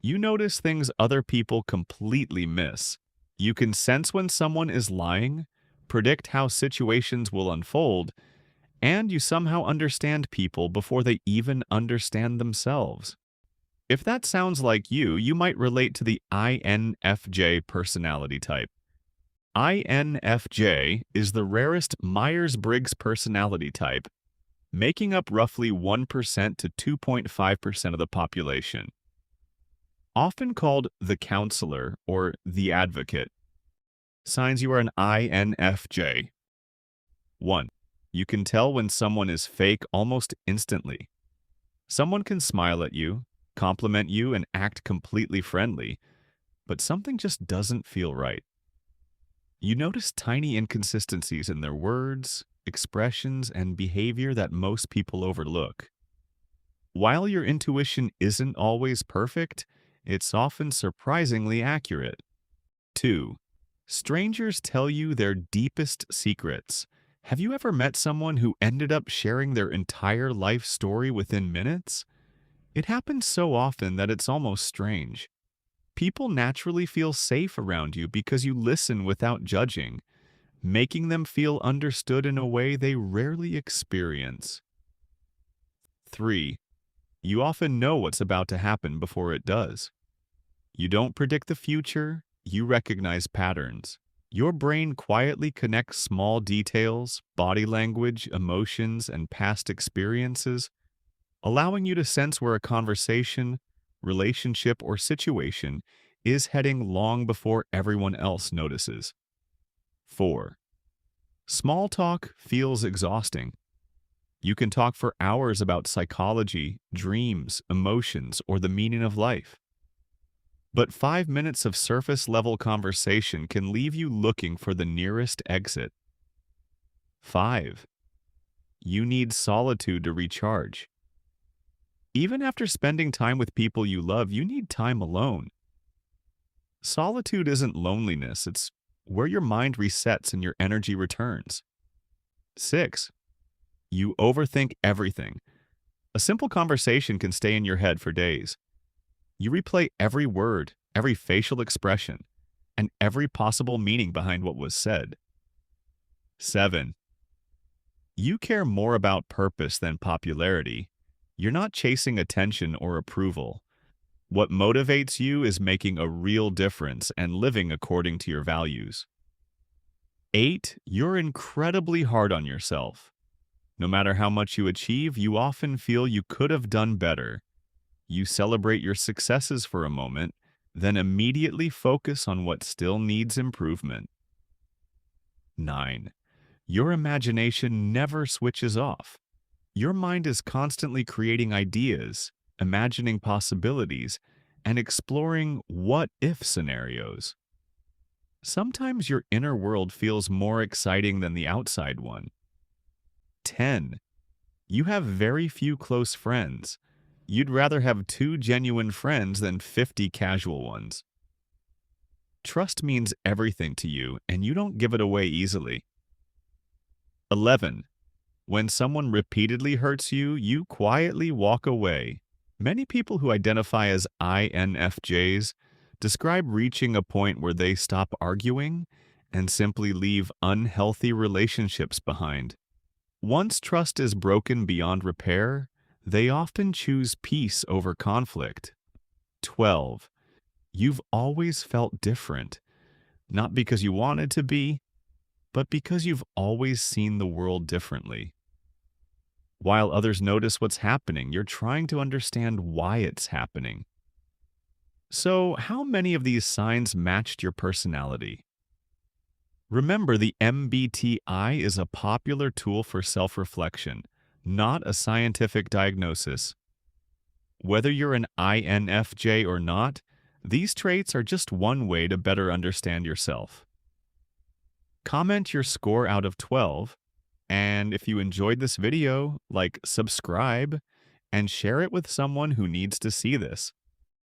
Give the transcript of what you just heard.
You notice things other people completely miss. You can sense when someone is lying, predict how situations will unfold, and you somehow understand people before they even understand themselves. If that sounds like you might relate to the INFJ personality type. INFJ is the rarest Myers-Briggs personality type, making up roughly 1% to 2.5% of the population. Often called the counselor or the advocate. Signs you are an INFJ. 1. You can tell when someone is fake almost instantly. Someone can smile at you, compliment you, and act completely friendly, but something just doesn't feel right. You notice tiny inconsistencies in their words, expressions, and behavior that most people overlook. While your intuition isn't always perfect, it's often surprisingly accurate. 2. Strangers tell you their deepest secrets. Have you ever met someone who ended up sharing their entire life story within minutes? It happens so often that it's almost strange. People naturally feel safe around you because you listen without judging, making them feel understood in a way they rarely experience. 3. You often know what's about to happen before it does. You don't predict the future, you recognize patterns. Your brain quietly connects small details, body language, emotions, and past experiences, allowing you to sense where a conversation, relationship, or situation is heading long before everyone else notices. 4. Small talk feels exhausting. You can talk for hours about psychology, dreams, emotions, or the meaning of life. But 5 minutes of surface-level conversation can leave you looking for the nearest exit. 5. You need solitude to recharge. Even after spending time with people you love, you need time alone. Solitude isn't loneliness, it's where your mind resets and your energy returns. 6. You overthink everything. A simple conversation can stay in your head for days. You replay every word, every facial expression, and every possible meaning behind what was said. 7. You care more about purpose than popularity. You're not chasing attention or approval. What motivates you is making a real difference and living according to your values. 8. You're incredibly hard on yourself. No matter how much you achieve, you often feel you could have done better. You celebrate your successes for a moment, then immediately focus on what still needs improvement. 9. Your imagination never switches off. Your mind is constantly creating ideas, imagining possibilities, and exploring what-if scenarios. Sometimes your inner world feels more exciting than the outside one. 10. You have very few close friends. You'd rather have 2 genuine friends than 50 casual ones. Trust means everything to you, and you don't give it away easily. 11. When someone repeatedly hurts you, you quietly walk away. Many people who identify as INFJs describe reaching a point where they stop arguing and simply leave unhealthy relationships behind. Once trust is broken beyond repair, they often choose peace over conflict. 12. You've always felt different, not because you wanted to be, but because you've always seen the world differently. While others notice what's happening, you're trying to understand why it's happening. So, how many of these signs matched your personality? Remember, the MBTI is a popular tool for self-reflection, not a scientific diagnosis. Whether you're an INFJ or not, these traits are just one way to better understand yourself. Comment your score out of 12, and if you enjoyed this video, subscribe and share it with someone who needs to see this.